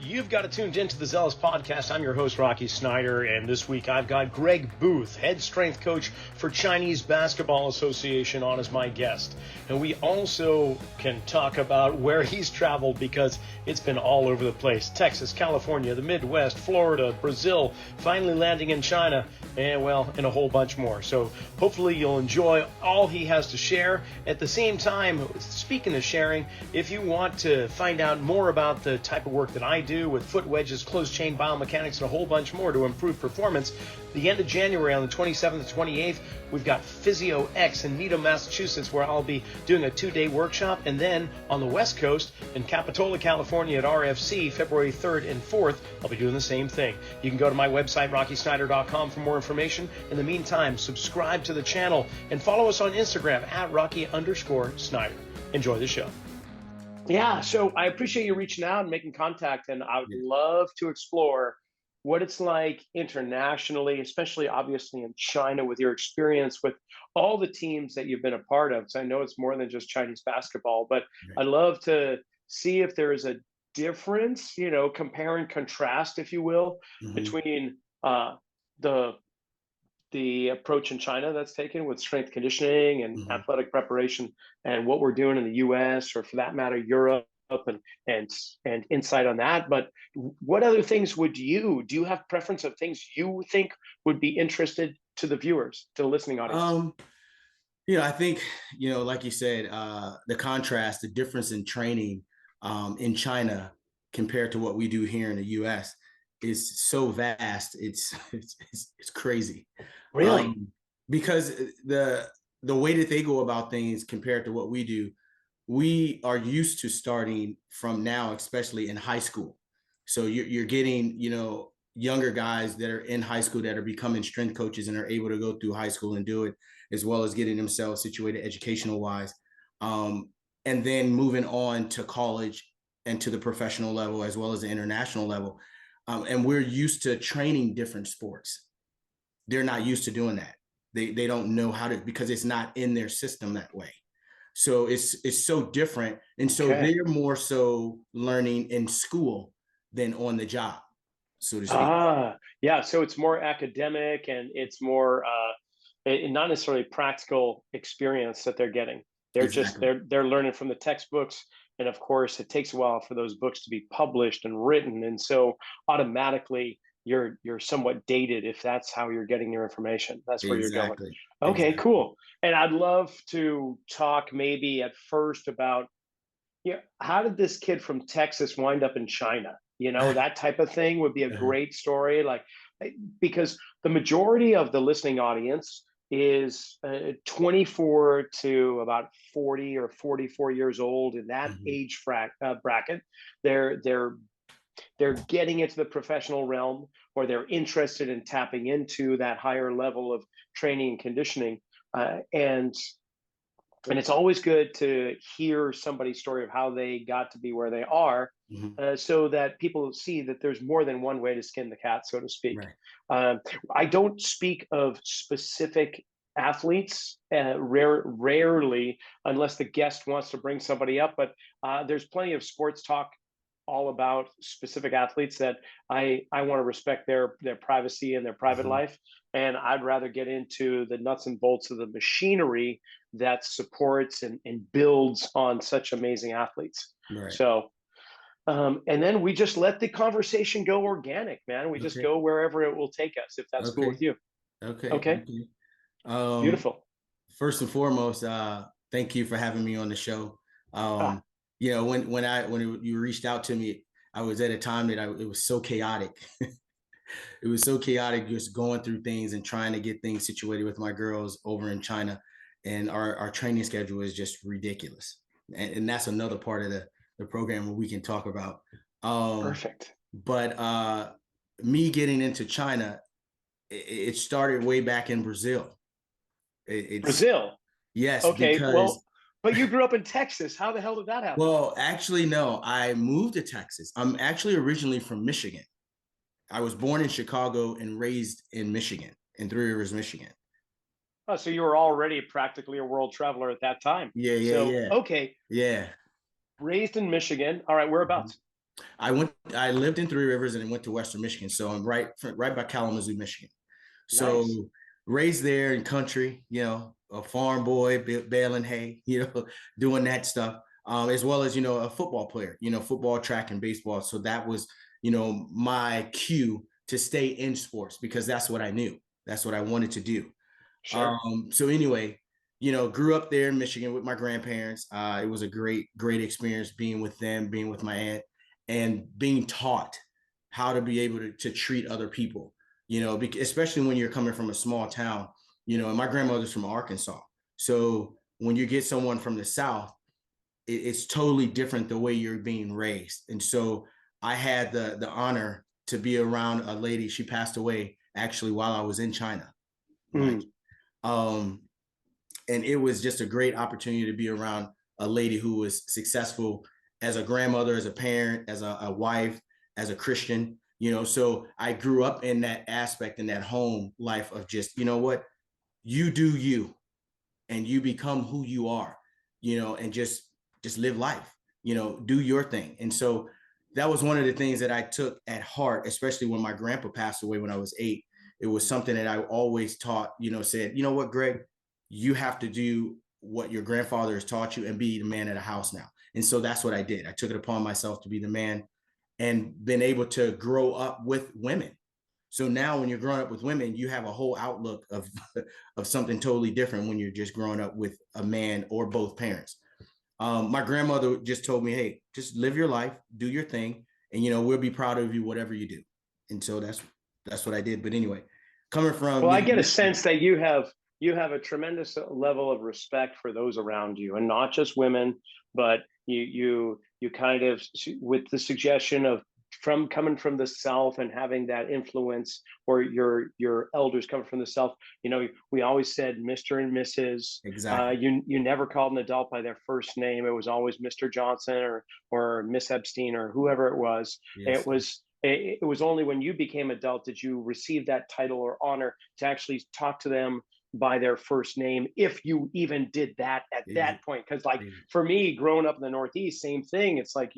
You've got it tuned into the Zelos podcast. I'm your host, Rocky Snyder, and this week I've got Greg Booth, head strength coach for Chinese Basketball Association, on as my guest. And we also can talk about where he's traveled, because it's been all over the place. Texas, California, the Midwest, Florida, Brazil, finally landing in China, and a whole bunch more. So hopefully you'll enjoy all he has to share. At the same time, speaking of sharing, if you want to find out more about the type of work that I do with foot wedges, closed chain biomechanics, and a whole bunch more to improve performance, the end of January on the 27th and 28th, we've got Physio X in Needham, Massachusetts, where I'll be doing a 2-day workshop. And then on the West Coast in Capitola, California at RFC, February 3rd and 4th, I'll be doing the same thing. You can go to my website, rockysnyder.com, for more information. In the meantime, subscribe to the channel and follow us on Instagram at Rocky_Snyder. Enjoy the show. Yeah, so I appreciate you reaching out and making contact, and I would love to explore what it's like internationally, especially obviously in China, with your experience with all the teams that you've been a part of. So I know it's more than just Chinese basketball, but I'd love to see if there is a difference, compare and contrast, if you will, between the approach in China that's taken with strength conditioning and athletic preparation, and what we're doing in the US, or for that matter, Europe, and insight on that. But what other things do you have preference of things you think would be interested to the viewers, to the listening audience? I think, like you said, the contrast, the difference in training in China compared to what we do here in the US is so vast. It's crazy. Really? Because the way that they go about things compared to what we do, we are used to starting from now, especially in high school. So you're getting, younger guys that are in high school that are becoming strength coaches and are able to go through high school and do it, as well as getting themselves situated educational wise. And then moving on to college and to the professional level, as well as the international level. And we're used to training different sports. They're not used to doing that. They don't know how to, because it's not in their system that way. So it's so different. And so they're more so learning in school than on the job, so to speak. Yeah. So it's more academic, and it's more not necessarily practical experience that they're getting. They're Exactly. they're learning from the textbooks. And of course, it takes a while for those books to be published and written. And so automatically you're somewhat dated if that's how you're getting your information. That's where you're going. Exactly. Okay, Exactly. cool. And I'd love to talk maybe at first about, how did this kid from Texas wind up in China? That type of thing would be a great story. Because the majority of the listening audience is 24 to about 40 or 44 years old, in that age bracket. They're getting into the professional realm, or they're interested in tapping into that higher level of training and conditioning. And it's always good to hear somebody's story of how they got to be where they are, so that people see that there's more than one way to skin the cat, so to speak. Right. I don't speak of specific athletes, rarely, unless the guest wants to bring somebody up. But there's plenty of sports talk all about specific athletes that I want to respect their privacy and their private life. And I'd rather get into the nuts and bolts of the machinery that supports and builds on such amazing athletes. Right. So, and then we just let the conversation go organic, man. We just go wherever it will take us, if that's cool with you. Okay. Beautiful. First and foremost, thank you for having me on the show. When you reached out to me, I was at a time that it was so chaotic. It was so chaotic, just going through things and trying to get things situated with my girls over in China. And our training schedule is just ridiculous. And that's another part of the program where we can talk about. Perfect. But me getting into China, it started way back in Brazil. Brazil? Yes. Okay, because but you grew up in Texas. How the hell did that happen? Well, actually, no. I moved to Texas. I'm actually originally from Michigan. I was born in Chicago and raised in Michigan, in Three Rivers, Michigan. Oh, so you were already practically a world traveler at that time. Yeah. Okay. Yeah. Raised in Michigan. All right, whereabouts? I lived in Three Rivers and then went to Western Michigan. So I'm right by Kalamazoo, Michigan. Nice. So raised there in country, a farm boy, baling hay, doing that stuff, as well as, a football player, football, track, and baseball. So that was, my cue to stay in sports because that's what I knew. That's what I wanted to do. Sure. So anyway, grew up there in Michigan with my grandparents. It was a great experience being with them, being with my aunt, and being taught how to be able to treat other people, especially when you're coming from a small town, and my grandmother's from Arkansas. So when you get someone from the South, it's totally different the way you're being raised. And so I had the honor to be around a lady. She passed away actually while I was in China, mind Mm. you. And it was just a great opportunity to be around a lady who was successful as a grandmother, as a parent, as a wife, as a Christian. So I grew up in that aspect, in that home life of just, what, you do you, and you become who you are, and just live life, do your thing. And so that was one of the things that I took at heart, especially when my grandpa passed away when I was 8. It was something that I always taught, said, what, Greg, you have to do what your grandfather has taught you and be the man of the house now. And so that's what I did. I took it upon myself to be the man and been able to grow up with women. So now when you're growing up with women, you have a whole outlook of of something totally different when you're just growing up with a man or both parents. My grandmother just told me, hey, just live your life, do your thing, and we'll be proud of you whatever you do. And so that's what I did. But anyway, coming from Well, I get a sense that you have a tremendous level of respect for those around you, and not just women, but you kind of, with the suggestion of from coming from the South and having that influence, or your elders coming from the South. We always said Mr. and Mrs. Exactly. You never called an adult by their first name. It was always Mr. Johnson or Miss Epstein or whoever it was. Yes. It was only when you became adult did you receive that title or honor to actually talk to them by their first name, if you even did that at that point. Because, like, for me, growing up in the Northeast, same thing. It's like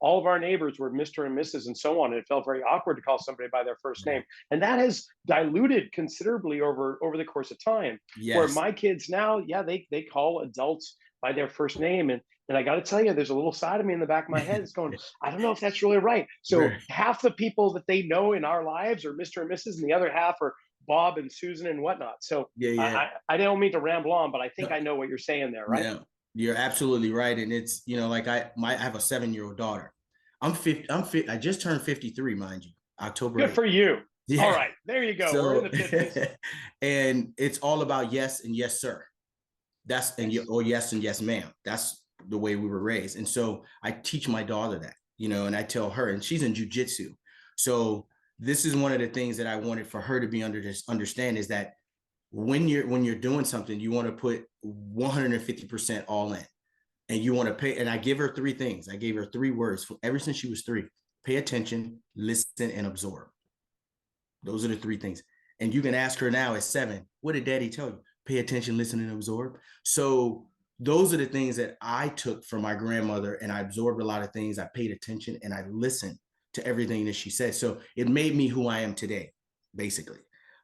all of our neighbors were Mr. and Mrs. and so on. And it felt very awkward to call somebody by their first name. And that has diluted considerably over the course of time. Where Yes. my kids now, yeah, they call adults by their first name. And I got to tell you, there's a little side of me in the back of my head that's going, I don't know if that's really right. So half the people that they know in our lives are Mr. and Mrs., and the other half are Bob and Susan and whatnot. So Yeah. I don't mean to ramble on, but I think I know what you're saying there, right? Yeah, you're absolutely right. And it's, like I have a 7-year-old daughter. I'm 50, I just turned 53, mind you, October Good 8th. for you. Yeah. All right, there you go. We're in the 50s. And it's all about yes and yes, sir. Or yes and yes, ma'am. That's the way we were raised. And so I teach my daughter that, and I tell her, and she's in jujitsu. So this is one of the things that I wanted for her to be understand is that when you're doing something, you want to put 150% all in, and you want to pay. And I give her 3 things. I gave her 3 words ever since she was 3: pay attention, listen, and absorb. Those are the 3 things. And you can ask her now at 7, what did daddy tell you? Pay attention, listen, and absorb. So those are the things that I took from my grandmother, and I absorbed a lot of things. I paid attention and I listened to everything that she said. So it made me who I am today, basically.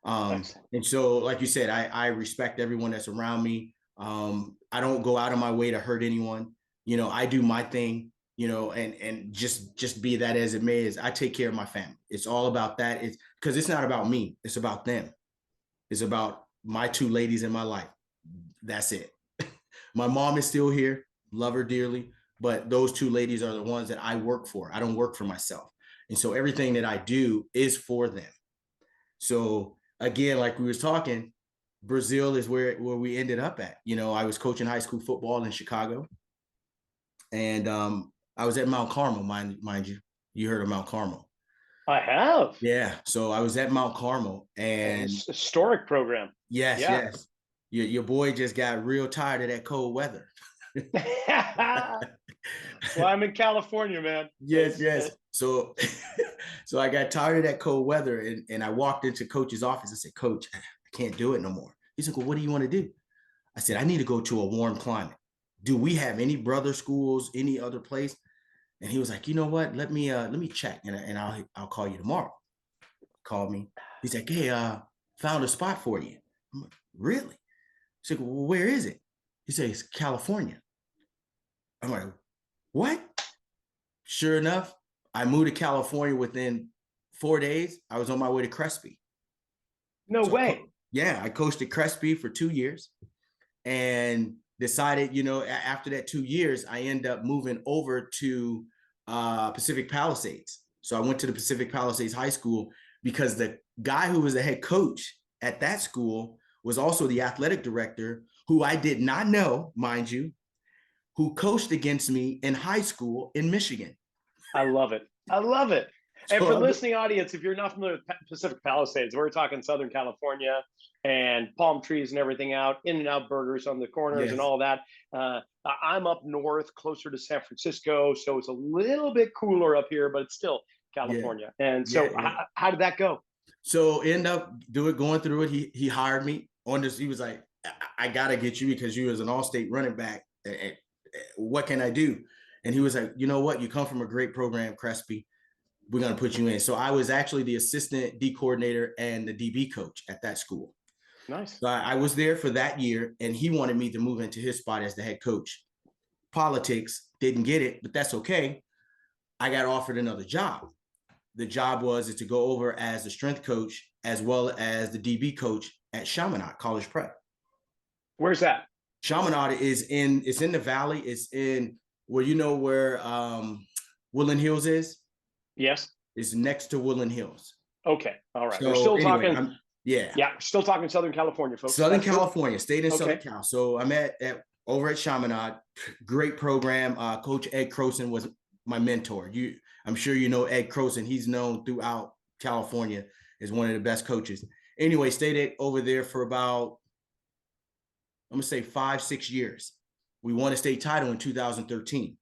And so, like you said, I respect everyone that's around me. I don't go out of my way to hurt anyone. I do my thing, and just be that as it may. Is I take care of my family. It's all about that. It's because it's not about me. It's about them. It's about my 2 ladies in my life. That's it. My mom is still here. Love her dearly. But those 2 ladies are the ones that I work for. I don't work for myself. And so everything that I do is for them. So again, like we was talking, Brazil is where we ended up at. I was coaching high school football in Chicago, and I was at Mount Carmel, mind you. You heard of Mount Carmel? I have. Yeah. So I was at Mount Carmel, and historic program. Yes, yeah. Yes. Your boy just got real tired of that cold weather. Well, I'm in California, man. Yes. So, so I got tired of that cold weather, and I walked into Coach's office. I said, Coach, I can't do it no more. He said, well, what do you want to do? I said, I need to go to a warm climate. Do we have any brother schools, any other place? And he was like, you know what? Let me check, and I'll call you tomorrow. Called me. He's like, hey, found a spot for you. I'm like, really? He's like, well, where is it? He says, California. I'm like, what? Sure enough, I moved to California within 4 days. I was on my way to Crespi. No So way. yeah, I coached at Crespi for 2 years and decided, after that 2 years, I end up moving over to Pacific Palisades. So I went to the Pacific Palisades High School because the guy who was the head coach at that school was also the athletic director, who I did not know, mind you, who coached against me in high school in Michigan. I love it. I love it. And for So listening audience, if you're not familiar with Pacific Palisades, we're talking Southern California and palm trees and everything out, In-N-Out burgers on the corners and yes, all that. I'm up north, closer to San Francisco, so it's a little bit cooler up here, but it's still yeah, California. And so, yeah. how did that go? So end up going through it. He hired me on this. He was like, I gotta get you because you was an all-state running back. What can I do? And he was like, you know what? You come from a great program, Crespi. We're gonna put you in. So I was actually the assistant D coordinator and the DB coach at that school. Nice. So I was there for that year, and he wanted me to move into his spot as the head coach. Politics, didn't get it, but that's okay. I got offered another job. The job was to go over as the strength coach as well as the DB coach at Chaminade College Prep. Where's that? Chaminade it's in the valley. It's in where Woodland Hills is. Yes. It's next to Woodland Hills. Okay. All right. So We're still anyway, talking. yeah. Yeah. We're still talking Southern California, folks. Southern California, stayed in Southern Okay. Cal. So I'm over at Chaminade. Great program. Coach Ed Croson was my mentor. I'm sure you know Ed Croson. He's known throughout California as one of the best coaches. Anyway, stayed over there for about, I'm gonna say 5-6 years. We won a state title in 2013.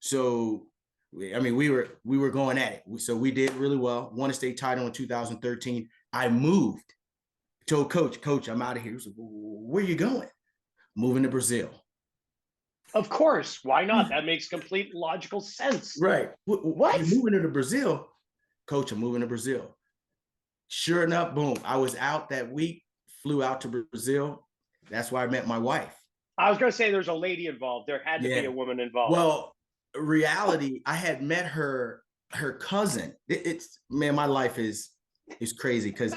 So I mean, we were going at it. So we did really well. Won a state title in 2013. I moved. Told Coach, I'm out of here. He was like, where are you going? Moving to Brazil. Of course. Why not? That makes complete logical sense. Right. What? You're moving to Brazil? Coach, I'm moving to Brazil. Sure enough, boom. I was out that week, flew out to Brazil. That's where I met my wife. I was going to say there's a lady involved. There had to be a woman involved. Well, reality, I had met her cousin. It's man, my life is crazy because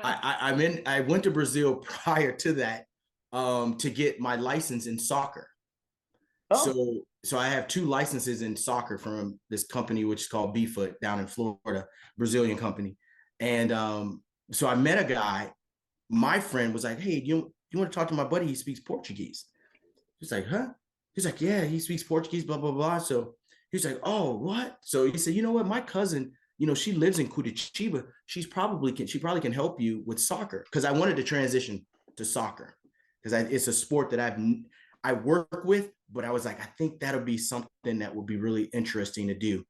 I went to Brazil prior to that to get my license in soccer. Oh. So I have 2 licenses in soccer from this company, which is called B-Foot down in Florida, Brazilian company. And so I met a guy. My friend was like, hey, you want to talk to my buddy? He speaks Portuguese. He's like, huh? He's like, yeah, he speaks Portuguese, blah, blah, blah. So he's like, oh, what? So he said, you know what? My cousin, she lives in Curitiba. She probably can help you with soccer. Because I wanted to transition to soccer because it's a sport that I work with, but I was like, I think that'll be something that would be really interesting to do.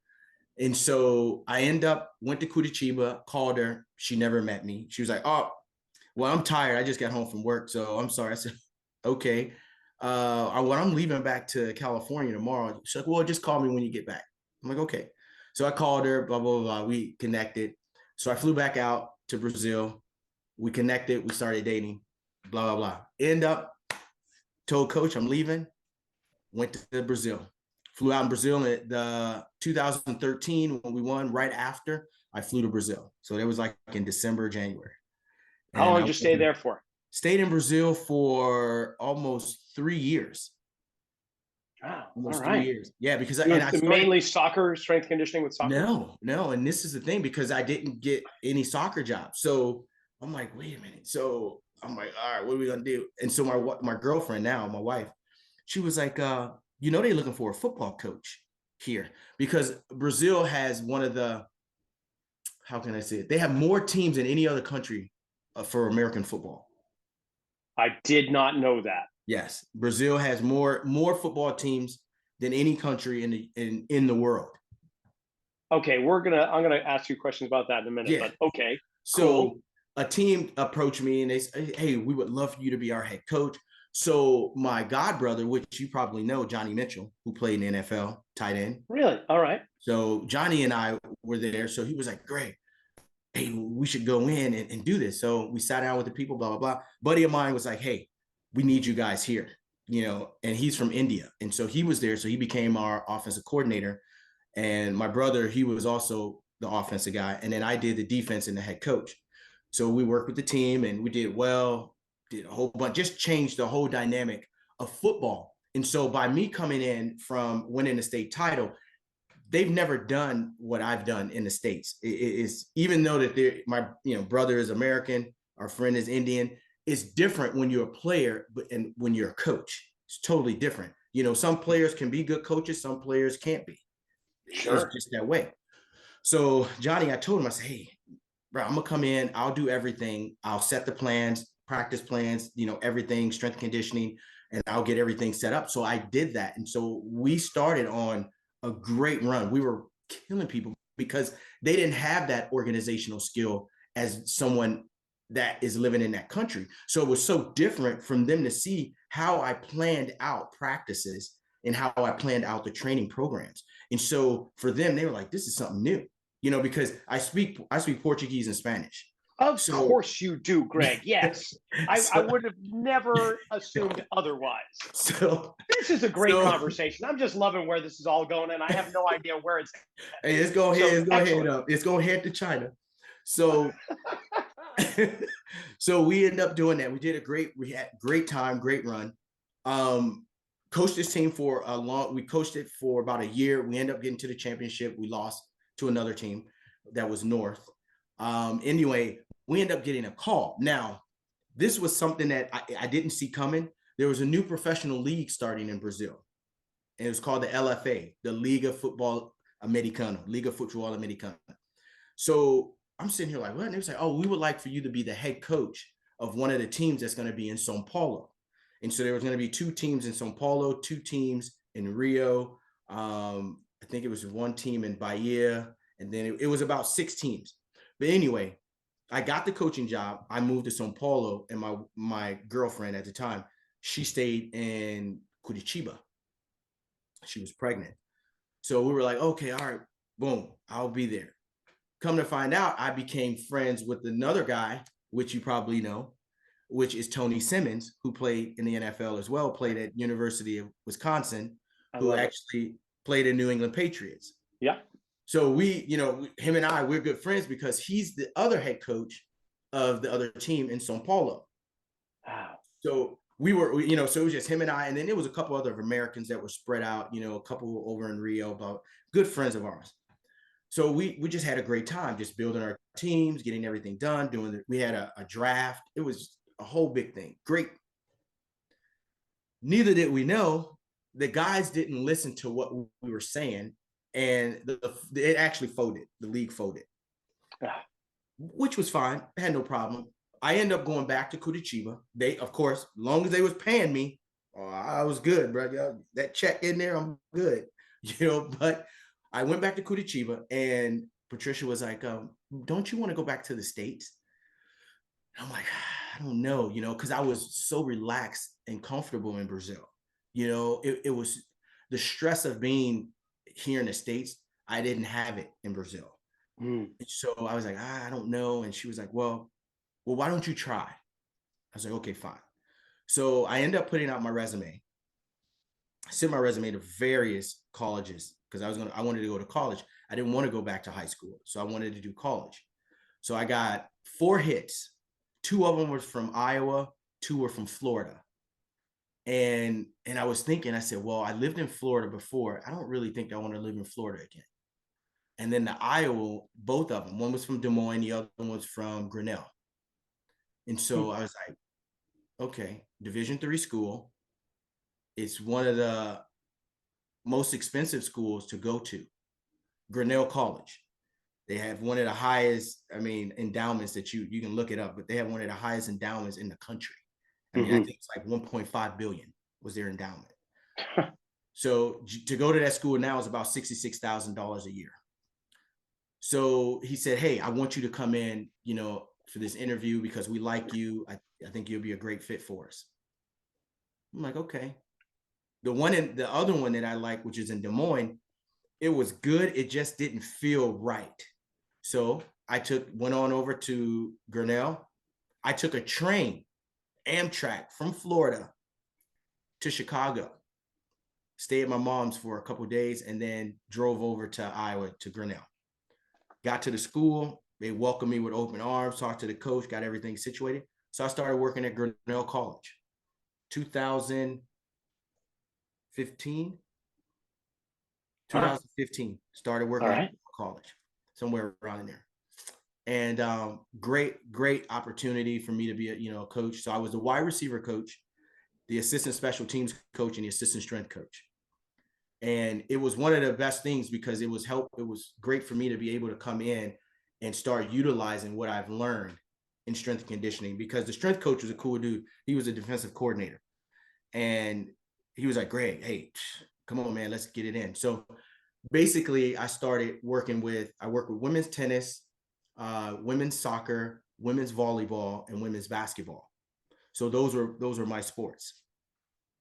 And so I went to Curitiba, called her. She never met me. She was like, oh, well, I'm tired. I just got home from work. So I'm sorry. I said, okay. I'm leaving back to California tomorrow. She's like, well, just call me when you get back. I'm like, okay. So I called her, blah, blah, blah. We connected. So I flew back out to Brazil. We connected. We started dating, blah, blah, blah. Told Coach I'm leaving. Went to Brazil. Flew out in Brazil in the 2013 when we won. Right after, I flew to Brazil. So that was like in December, January. How long did you stay there for? Stayed in Brazil for almost 3 years. Wow. Almost all right. 3 years. Yeah, because I started, mainly soccer, strength conditioning with soccer. No. And this is the thing, because I didn't get any soccer jobs. So I'm like, wait a minute. So I'm like, all right, what are we gonna do? And so my girlfriend now, my wife, she was like, they're looking for a football coach here because Brazil has one of the, how can I say it? They have more teams than any other country for American football. I did not know that. Yes, Brazil has more football teams than any country in the world. Okay, I'm gonna ask you questions about that in a minute. Yeah. But okay. So cool. A team approached me and they said, hey, we would love for you to be our head coach. So my god brother, which you probably know, Johnny Mitchell, who played in the NFL, tight end. Really? All right. So Johnny and I were there. So he was like, "Greg, hey, we should go in and do this." So we sat down with the people, blah, blah, blah. Buddy of mine was like, "Hey, we need you guys here," and he's from India. And so he was there. So he became our offensive coordinator. And my brother, he was also the offensive guy. And then I did the defense and the head coach. So we worked with the team and we did well, did a whole bunch, just changed the whole dynamic of football. And so by me coming in from winning the state title, they've never done what I've done in the States. It's even though that my brother is American, our friend is Indian. It's different when you're a player, and when you're a coach, it's totally different. Some players can be good coaches, some players can't be. Sure. It's just that way. So Johnny, I told him, I said, "Hey, bro, I'm gonna come in. I'll do everything. I'll set the plans, practice plans, everything, strength conditioning, and I'll get everything set up." So I did that, and so we started on a great run. We were killing people because they didn't have that organizational skill as someone that is living in that country. So it was so different from them to see how I planned out practices and how I planned out the training programs. And so for them, they were like, "This is something new," because I speak Portuguese and Spanish. Of So course you do, Greg. Yes. I so, would have never assumed otherwise. so This is a great conversation. I'm just loving where this is all going, and I have no idea where it's hey, it's going so head, excellent. up. It's going head to China. So so we ended up doing that. We had great time, great run. Coached this team we coached it for about a year. We ended up getting to the championship. We lost to another team that was North. Anyway, we ended up getting a call. Now, this was something that I didn't see coming. There was a new professional league starting in Brazil. And it was called the LFA, the Liga Futebol Americano, Liga Futebol Americano. So I'm sitting here like, what? And they was like, "Oh, we would like for you to be the head coach of one of the teams that's going to be in Sao Paulo." And so there was going to be 2 teams in Sao Paulo, 2 teams in Rio. I think it was 1 team in Bahia, and then it was about 6 teams. But anyway, I got the coaching job. I moved to Sao Paulo, and my girlfriend at the time, she stayed in Curitiba. She was pregnant. So we were like, "Okay, all right, boom, I'll be there." Come to find out, I became friends with another guy, which you probably know, which is Tony Simmons, who played in the NFL as well, played at University of Wisconsin, who actually played in New England Patriots. Yeah. So him and I, we're good friends because he's the other head coach of the other team in Sao Paulo. Wow. So we were, so it was just him and I, and then there was a couple other Americans that were spread out, a couple over in Rio, but good friends of ours. So we just had a great time, just building our teams, getting everything done, we had a draft. It was a whole big thing. Great. Neither did we know the guys didn't listen to what we were saying, and it actually folded. The league folded, which was fine. I had no problem. I ended up going back to Curitiba. They, of course, as long as they was paying me, I was good, bro. That check in there, I'm good. But I went back to Curitiba, and Patricia was like, "Don't you want to go back to the States?" And I'm like, "I don't know, because I was so relaxed and comfortable in Brazil. It was the stress of being here in the States. I didn't have it in Brazil. So I was like, "I don't know." And she was like, well, why don't you try?" I was like, "Okay, fine." So I ended up putting out my resume. I sent my resume to various colleges because I wanted to go to college. I didn't want to go back to high school, so I wanted to do college. So I got 4 hits. 2 of them were from Iowa, 2 were from Florida. And I was thinking, I said, well, I lived in Florida before. I don't really think I want to live in Florida again. And then the Iowa, both of them, one was from Des Moines, the other one was from Grinnell. And so I was like, okay, Division III school. It's one of the most expensive schools to go to, Grinnell College. They have one of the highest, endowments that you can look it up, but they have one of the highest endowments in the country. I think it's like 1.5 billion was their endowment. So to go to that school now is about $66,000 a year. So he said, "Hey, I want you to come in, for this interview because we like you. I think you'll be a great fit for us." I'm like, okay. The other one that I like, which is in Des Moines, it was good. It just didn't feel right. So I went on over to Grinnell. I took a train, Amtrak from Florida to Chicago, stayed at my mom's for a couple of days, and then drove over to Iowa to Grinnell. Got to the school. They welcomed me with open arms, talked to the coach, got everything situated. So I started working at Grinnell College. 2015, 2015, started working at college, somewhere around in there. And great opportunity for me to be a coach. So I was the wide receiver coach, the assistant special teams coach, and the assistant strength coach. And it was one of the best things because it was great for me to be able to come in and start utilizing what I've learned in strength and conditioning, because the strength coach was a cool dude. He was a defensive coordinator. And he was like, Greg, hey, come on, man, let's get it in. So basically I work with women's tennis, women's soccer, women's volleyball, and women's basketball. So those were my sports.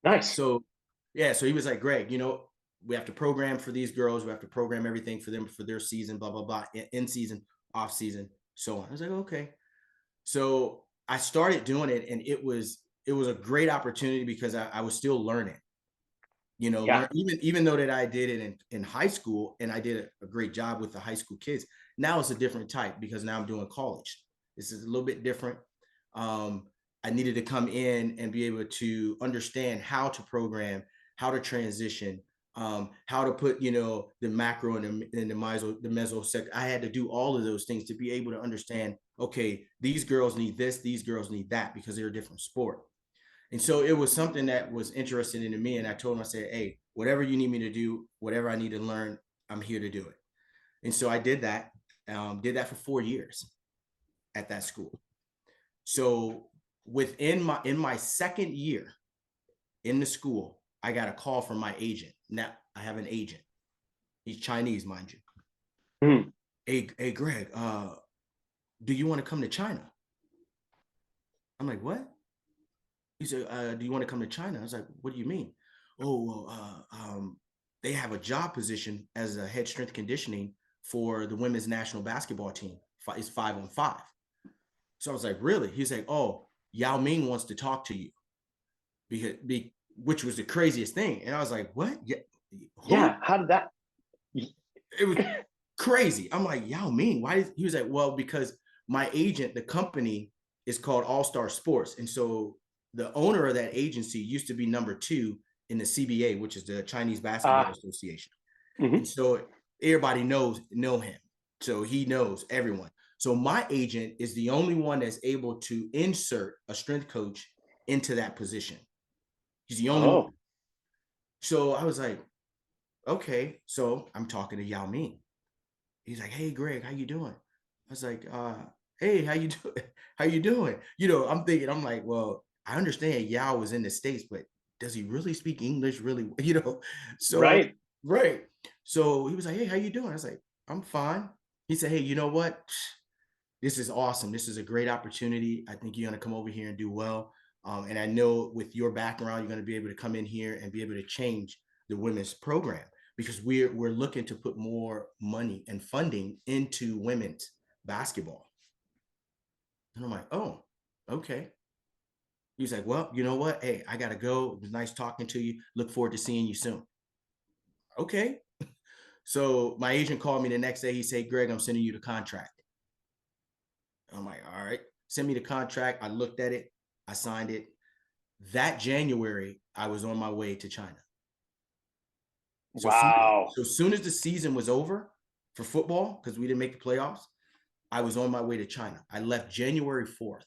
Nice. So yeah, so he was like, Greg, we have to program for these girls. We have to program everything for them for their season, blah, blah, blah, in season, off season, so on. I was like, okay. So I started doing it, and it was a great opportunity because I was still learning, even though that I did it in high school, and I did a great job with the high school kids. Now it's a different type because now I'm doing college. This is a little bit different. I needed to come in and be able to understand how to program, how to transition, how to put, the macro and the meso sector. I had to do all of those things to be able to understand, okay, these girls need this, these girls need that, because they're a different sport. And so it was something that was interesting into me. And I told him, I said, hey, whatever you need me to do, whatever I need to learn, I'm here to do it. And so I did that for 4 years at that school. So in my second year in the school, I got a call from my agent. Now I have an agent. He's Chinese, mind you. Mm. Hey, Greg, do you want to come to China? I'm like, what? He said, do you want to come to China? I was like, what do you mean? Oh, well, they have a job position as a head strength conditioning for the women's national basketball team. It's 5-on-5. So I was like, really? He's like, oh, Yao Ming wants to talk to you, which was the craziest thing. And I was like, what? Yeah. How did that? It was crazy. I'm like, Yao Ming, why? He was like, well, because my agent, the company is called All Star Sports. And so the owner of that agency used to be number 2 in the CBA, which is the Chinese Basketball Association. Mm-hmm. And so everybody know him. So he knows everyone. So my agent is the only one that's able to insert a strength coach into that position. He's the only one. So I was like, okay. So I'm talking to Yao Ming. He's like, hey, Greg, how you doing? I was like, hey, how you doing? How you doing? I'm like, well, I understand Yao was in the States, but does he really speak English? Really, So right. So he was like, hey, how you doing? I was like, I'm fine. He said, hey, you know what? This is awesome. This is a great opportunity. I think you're going to come over here and do well. And I know with your background, you're going to be able to come in here and be able to change the women's program, because we're looking to put more money and funding into women's basketball. And I'm like, oh, okay. He's like, well, you know what? Hey, I got to go. It was nice talking to you. Look forward to seeing you soon. Okay. So my agent called me the next day. He said, Greg, I'm sending you the contract. I'm like, all right, send me the contract. I looked at it. I signed it. That January, I was on my way to China. So wow. So as soon as the season was over for football, because we didn't make the playoffs, I was on my way to China. I left January 4th.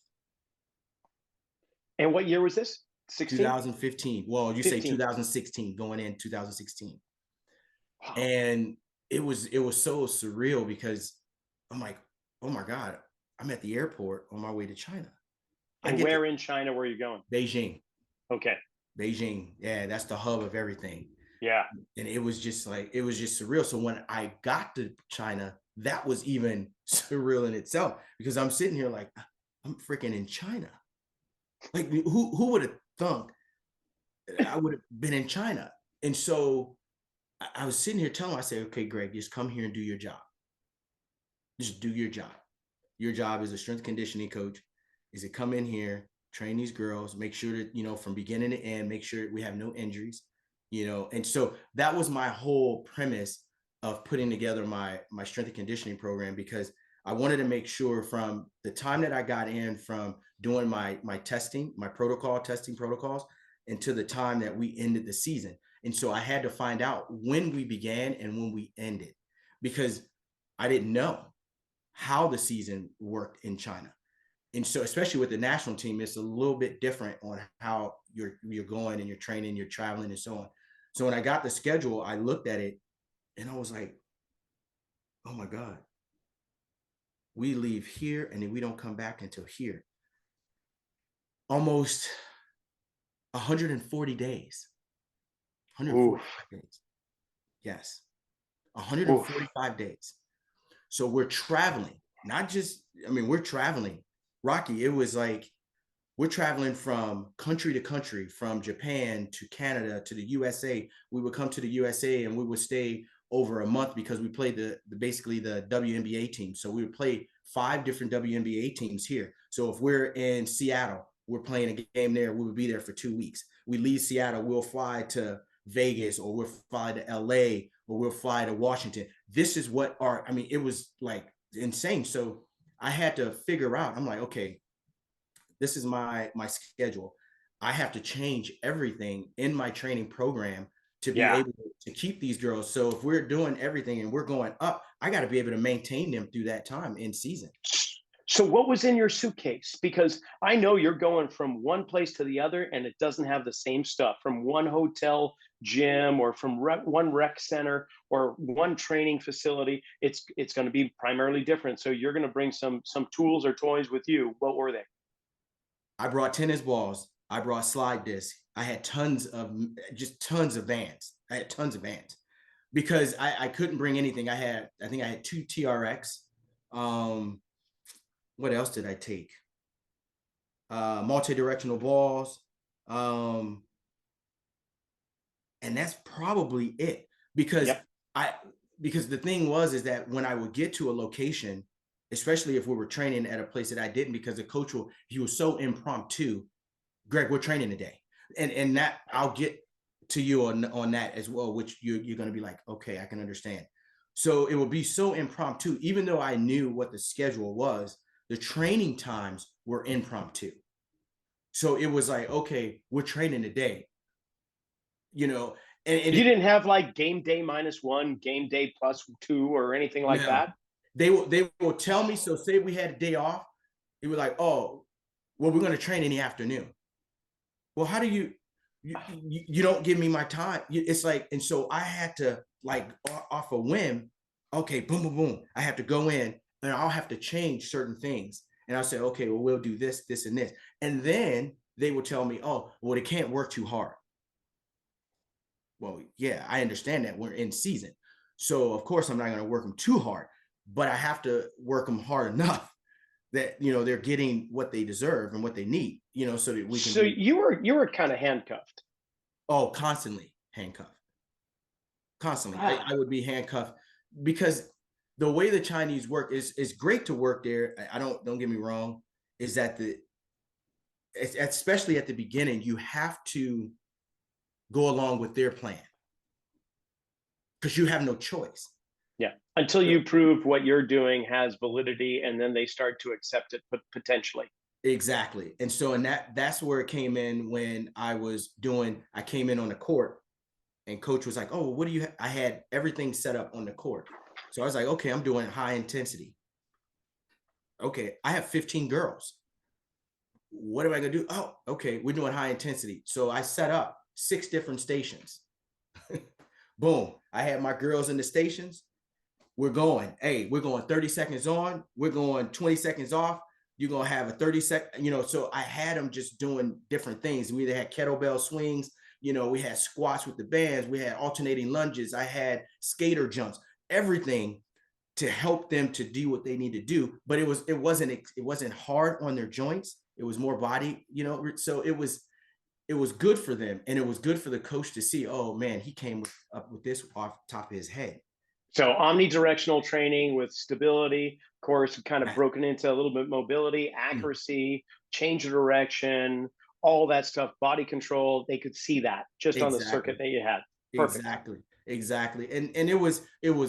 And what year was this? 16? 2015. Well, you 15. Say 2016, going in 2016. Wow. And it was so surreal because I'm like, oh my God, I'm at the airport on my way to China. And where in China were you going? Beijing. Okay. Beijing. Yeah, that's the hub of everything. Yeah. And it was just surreal. So when I got to China, that was even surreal in itself, because I'm sitting here like, I'm freaking in China. Like, who would have thunk I would have been in China. And so I was sitting here telling him, I said, okay, Greg, just come here and do your job. Just do your job. Your job as a strength conditioning coach is to come in here, train these girls, make sure that, from beginning to end, make sure we have no injuries, And so that was my whole premise of putting together my strength and conditioning program, because I wanted to make sure from the time that I got in from doing my testing, my testing protocols, until the time that we ended the season. And so I had to find out when we began and when we ended, because I didn't know how the season worked in China. And so, especially with the national team, it's a little bit different on how you're going and you're training, you're traveling, and so on. So when I got the schedule, I looked at it and I was like, oh my God, we leave here and then we don't come back until here. Almost 140 days. 145 days. Yes. 145 days. So we're traveling, we're traveling. Rocky, it was like we're traveling from country to country, from Japan to Canada to the USA. We would come to the USA and we would stay over a month because we played basically the WNBA team. So we would play 5 different WNBA teams here. So if we're in Seattle, we're playing a game there, we would be there for 2 weeks. We leave Seattle, we'll fly to Vegas, or we'll fly to LA, or we'll fly to Washington. This is what it was like insane. So I had to figure out, I'm like, okay, this is my schedule. I have to change everything in my training program to be able to keep these girls. So if we're doing everything and we're going up, I got to be able to maintain them through that time in season. So what was in your suitcase? Because I know you're going from one place to the other and it doesn't have the same stuff, from one hotel gym or from one rec center or one training facility. It's going to be primarily different. So you're going to bring some tools or toys with you. What were they? I brought tennis balls. I brought slide discs. I had tons of bands. I had tons of bands because I couldn't bring anything. I think I had 2 TRX. What else did I take? Multi-directional balls. And that's probably it, because because the thing is that when I would get to a location, especially if we were training at a place that I didn't, because the coach he was so impromptu. Greg, we're training today. And that I'll get to you on that as well, which you're going to be like, okay, I can understand. So it would be so impromptu, even though I knew what the schedule was, the training times were impromptu. So it was like, okay, we're training today, and you didn't have like game day -1, game day +2, or anything like that? They will tell me, so say we had a day off, it was like, oh, well, we're going to train in the afternoon. Well, how do you don't give me my time? It's like, and so I had to, like, off a whim, okay, boom, boom, boom. I have to go in and I'll have to change certain things. And I'll say, okay, well, we'll do this, this, and this. And then they will tell me, oh, well, they can't work too hard. Well, yeah, I understand that we're in season. So of course I'm not going to work them too hard, but I have to work them hard enough that, they're getting what they deserve and what they need, so that we can. So you were kind of handcuffed. Oh, constantly handcuffed. Constantly. Wow. I would be handcuffed because the way the Chinese work is great to work there. Don't get me wrong, is that especially at the beginning, you have to go along with their plan because you have no choice. Yeah, until you prove what you're doing has validity, and then they start to accept it, but potentially. Exactly. And so, that's where it came in when I came in on the court, and coach was like, oh, what do you I had everything set up on the court. So I was like, okay, I'm doing high intensity. Okay, I have 15 girls. What am I going to do? Oh, okay, we're doing high intensity. So I set up 6 different stations. Boom. I had my girls in the stations. We're going 30 seconds on. We're going 20 seconds off. You're going to have a 30-second, so I had them just doing different things. We either had kettlebell swings, we had squats with the bands. We had alternating lunges. I had skater jumps, everything to help them to do what they need to do. But it wasn't hard on their joints. It was more body, so it was it was good for them, and it was good for the coach to see, oh man, he came up with this off the top of his head. So omnidirectional training with stability, of course, kind of Yeah. broken into a little bit mobility, Mm. accuracy, change of direction, all that stuff, body control. They could see that just on the circuit Exactly. that you had. Perfect. Exactly. And it was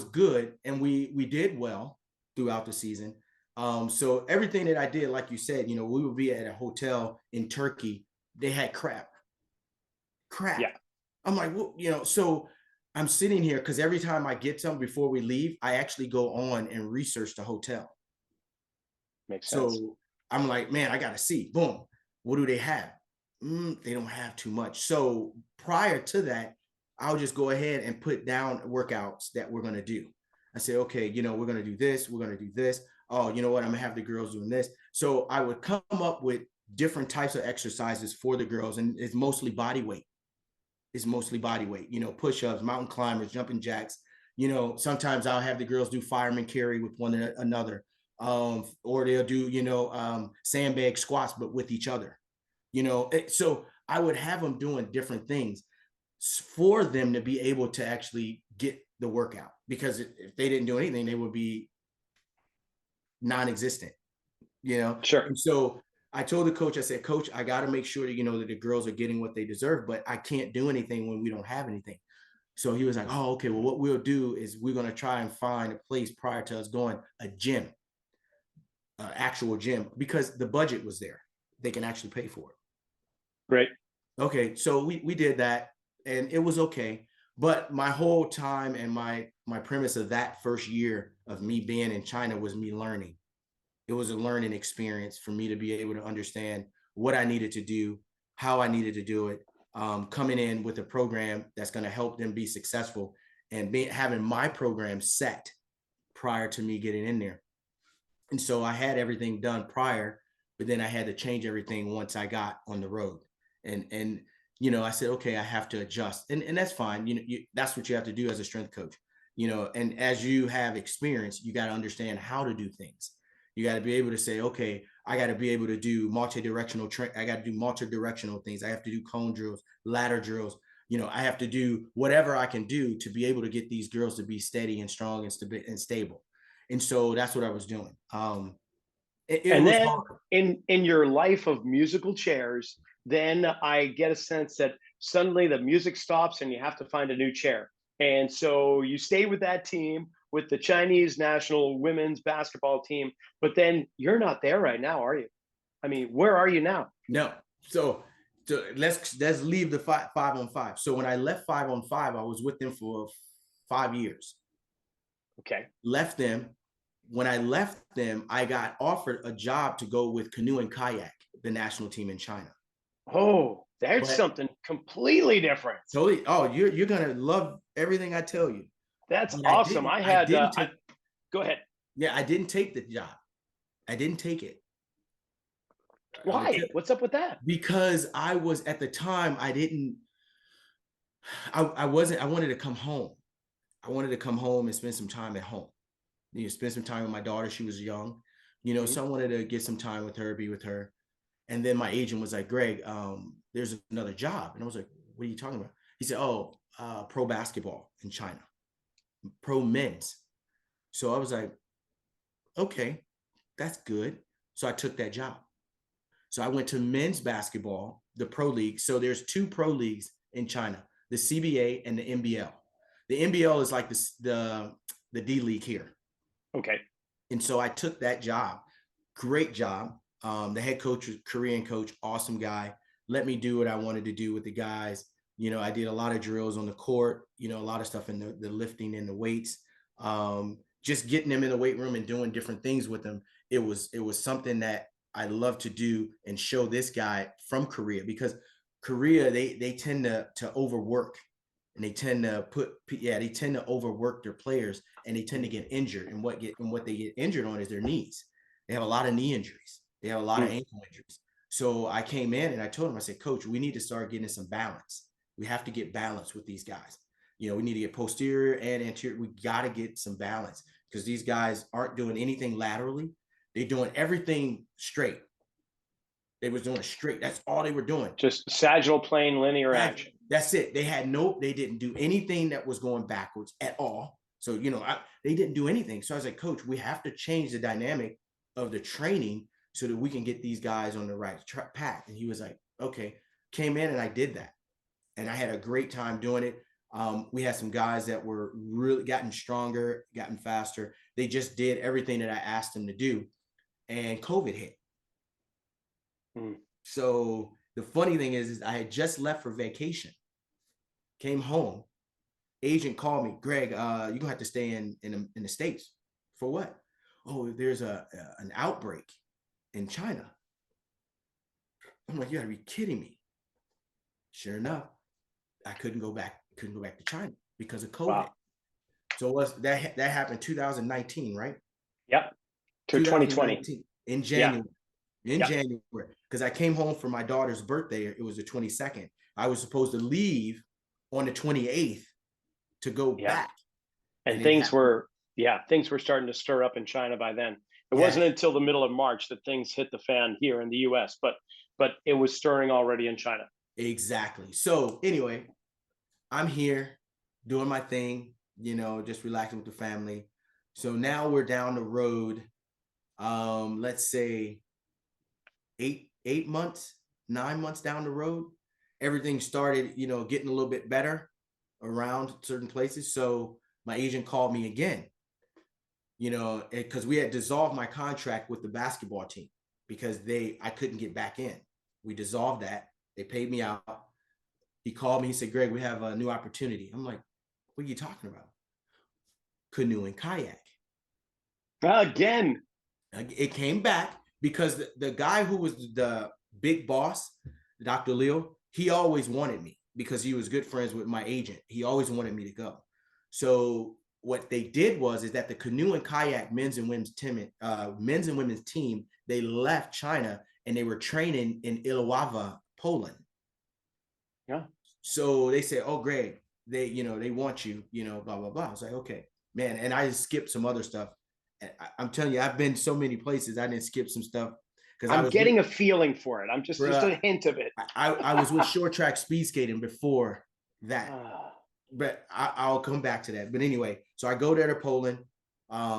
good, and we did well throughout the season. So everything that I did, like you said, we would be at a hotel in Turkey. They had crap. Yeah, I'm like, well, so I'm sitting here because every time I get something before we leave, I actually go on and research the hotel. makes sense. So I'm like, man, I got to see. Boom. What do they have? They don't have too much. So prior to that, I'll just go ahead and put down workouts that we're going to do. I say, okay, we're going to do this. We're going to do this. Oh, you know what? I'm going to have the girls doing this. So I would come up with different types of exercises for the girls, and it's mostly body weight. Push-ups, mountain climbers, jumping jacks. Sometimes I'll have the girls do fireman carry with one another, or they'll do, sandbag squats, but with each other. So I would have them doing different things for them to be able to actually get the workout, because if they didn't do anything, they would be non-existent. Sure. And so I told the coach, I said, Coach, I got to make sure that the girls are getting what they deserve, but I can't do anything when we don't have anything. So he was like, oh, okay, well, what we'll do is we're going to try and find a place prior to us going, a gym, actual gym, because the budget was there. They can actually pay for it. Great. Okay, so we did that, and it was okay. But my whole time and my premise of that first year of me being in China was me learning. It was a learning experience for me to be able to understand what I needed to do, how I needed to do it, coming in with a program that's going to help them be successful, and having my program set prior to me getting in there. And so I had everything done prior, but then I had to change everything once I got on the road. And I said, okay, I have to adjust, and that's fine. That's what you have to do as a strength coach. And as you have experience, you got to understand how to do things. You got to be able to say, okay, I got to be able to do multi-directional I got to do multi-directional things. I have to do cone drills, ladder drills. I have to do whatever I can do to be able to get these girls to be steady and strong and stable. And so that's what I was doing. It And was then hard. in your life of musical chairs, then I get a sense that suddenly the music stops and you have to find a new chair. And so you stay with that team, with the Chinese national women's basketball team, but then you're not there right now, are you? I mean, where are you now? No. So let's leave the 5-on-5. So when I left 5-on-5, I was with them for 5 years. Okay. Left them. When I left them, I got offered a job to go with canoe and kayak, the national team in China. Oh, that's But something completely different. totally, oh, you're gonna love everything I tell you. That's But awesome. I didn't take. Go ahead. Yeah, I didn't take the job. I didn't take it. Why? What's up with that? Because I was, at the time, I wasn't, I wanted to come home. I wanted to come home and spend some time at home. Spend some time with my daughter. She was young, Mhm. so I wanted to get some time with her, be with her. And then my agent was like, Greg, there's another job. And I was like, what are you talking about? He said, oh, pro basketball in China, pro men's. So I was like, okay, that's good. So I took that job. So I went to men's basketball, the pro league. So there's two pro leagues in China, the CBA and the NBL. The NBL is like the D League here. Okay. And so I took that job. Great job. The head coach was Korean coach, awesome guy. Let me do what I wanted to do with the guys. I did a lot of drills on the court, a lot of stuff in the lifting and the weights. Just getting them in the weight room and doing different things with them. It was something that I love to do and show this guy from Korea, because Korea, they tend to overwork, and they tend to overwork their players, and they tend to get injured. And what they get injured on is their knees. They have a lot of knee injuries. They have a lot of ankle injuries. So I came in and I told him, I said, Coach, we need to start getting some balance. We have to get balance with these guys. We need to get posterior and anterior. We got to get some balance, because these guys aren't doing anything laterally. They're doing everything straight. They was doing straight. That's all they were doing. Just sagittal plane linear action. That's it. They didn't do anything that was going backwards at all. So, they didn't do anything. So I was like, Coach, we have to change the dynamic of the training so that we can get these guys on the right path. And he was like, okay, came in and I did that. And I had a great time doing it. We had some guys that were really gotten stronger, gotten faster. They just did everything that I asked them to do. And COVID hit. So the funny thing is I had just left for vacation, came home. Agent called me, Greg, you're gonna have to stay in the States. For what? Oh, there's an outbreak in China. I'm like, you gotta be kidding me. Sure enough, I couldn't go back to China because of COVID. Wow. So that happened 2019, right? Yep. To 2020. In January. Yeah. January. Because I came home for my daughter's birthday. It was the 22nd. I was supposed to leave on the 28th to go back. And things were starting to stir up in China by then. It wasn't until the middle of March that things hit the fan here in the US, but it was stirring already in China. Exactly. So anyway, I'm here doing my thing, just relaxing with the family. So now we're down the road, let's say 9 months down the road. Everything started, getting a little bit better around certain places. So my agent called me again, because we had dissolved my contract with the basketball team because I couldn't get back in. We dissolved that. They paid me out. He called me. He said, Greg, we have a new opportunity. I'm like, what are you talking about? Canoe and kayak. Again. It came back because the guy who was the big boss, Dr. Leo, he always wanted me because he was good friends with my agent. He always wanted me to go. So what they did is that the canoe and kayak men's and women's team, they left China and they were training in Iława, Poland. Yeah. So they said, oh, Greg, they want you, blah, blah, blah. I was like, okay, man. And I skipped some other stuff. I'm telling you, I've been so many places. I didn't skip some stuff. I'm getting a feeling for it. I'm just a hint of it. I was with short track speed skating before that, but I'll come back to that. But anyway, so I go there to Poland.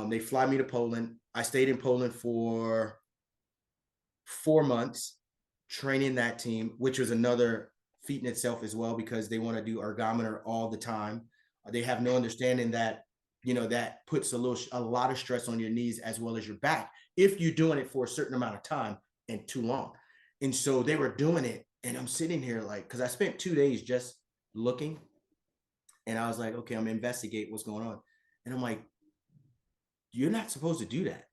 They fly me to Poland. I stayed in Poland for 4 months training that team, which was another feat in itself as well, because they want to do ergometer all the time. They have no understanding that, that puts a lot of stress on your knees as well as your back if you're doing it for a certain amount of time and too long. And so they were doing it, and I'm sitting here because I spent 2 days just looking, and I was like, okay, I'm gonna investigate what's going on. And I'm like, you're not supposed to do that.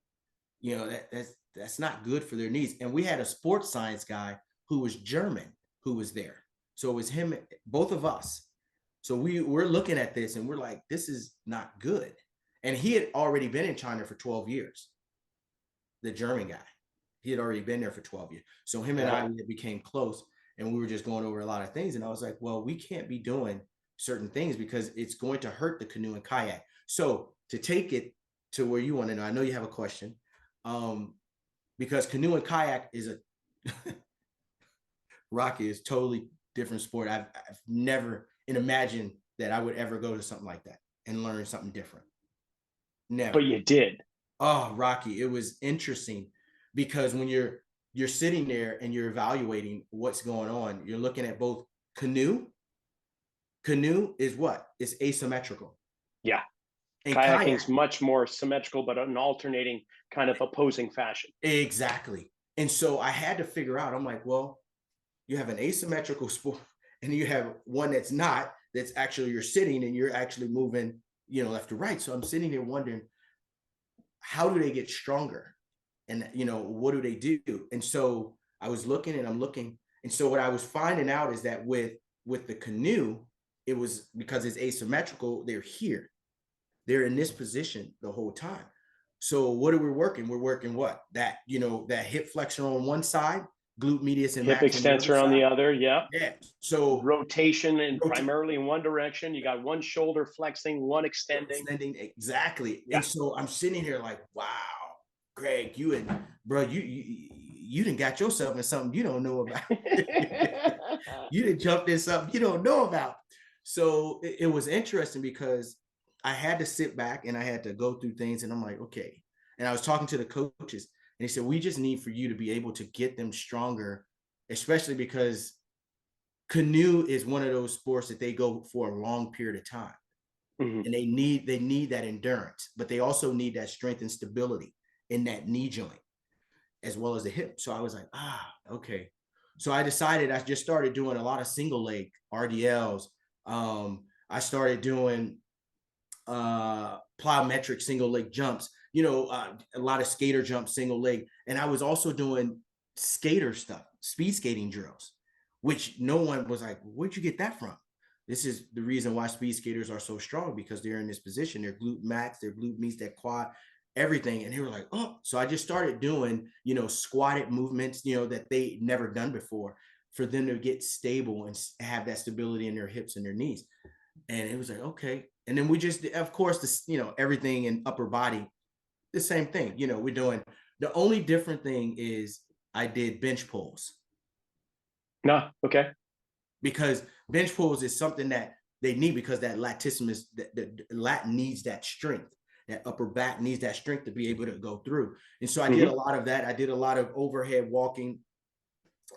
That's not good for their knees. And we had a sports science guy who was German who was there. So it was him, both of us. So we're looking at this and we're like, this is not good. And he had already been in China for 12 years. The German guy, he had already been there for 12 years. So him and I became close, and we were just going over a lot of things. And I was like, well, we can't be doing certain things because it's going to hurt the canoe and kayak. So to take it to where you want to know, I know you have a question, because canoe and kayak is Rocky is totally different sport. I've never imagined that I would ever go to something like that and learn something different. Never. But you did. Oh, Rocky, it was interesting because when you're sitting there and you're evaluating what's going on, you're looking at both canoe. Canoe is what? It's asymmetrical. Yeah. And kayaking is much more symmetrical, but an alternating kind of opposing fashion. Exactly. And so I had to figure out, I'm like, well, you have an asymmetrical sport and you have one that's not, that's actually you're sitting and you're actually moving, left to right. So I'm sitting here wondering, how do they get stronger? And, what do they do? And so I was looking and I'm looking. And so what I was finding out is that with the canoe, it was because it's asymmetrical. They're here. They're in this position the whole time. So what are we working? We're working what? That hip flexor on one side, glute medius and hip extensor on the other. Yeah. Yeah. So rotation and primarily in one direction. You got one shoulder flexing, one extending. Exactly. Yeah. And so I'm sitting here like, wow, Greg, you you done got yourself in something you don't know about. You done jumped in something you don't know about. So it was interesting because I had to sit back and I had to go through things, and I'm like, okay. And I was talking to the coaches, and they said, we just need for you to be able to get them stronger, especially because canoe is one of those sports that they go for a long period of time. Mm-hmm. And they need that endurance, but they also need that strength and stability in that knee joint as well as the hip. So I was like, okay. So I decided, I just started doing a lot of single leg RDLs. I started doing plyometric single leg jumps, a lot of skater jumps, single leg. And I was also doing skater stuff, speed skating drills, which no one was like, where'd you get that from? This is the reason why speed skaters are so strong, because they're in this position, their glute max, their glute meets their quad, everything. And they were like, oh, so I just started doing, squatted movements, that they never done before, for them to get stable and have that stability in their hips and their knees. And it was like, okay. And then we just, of course, this, everything in upper body, the same thing, we're doing. The only different thing is I did bench pulls. No, okay. Because bench pulls is something that they need, because that latissimus, the lat needs that strength. That upper back needs that strength to be able to go through. And so I did a lot of that. I did a lot of overhead walking,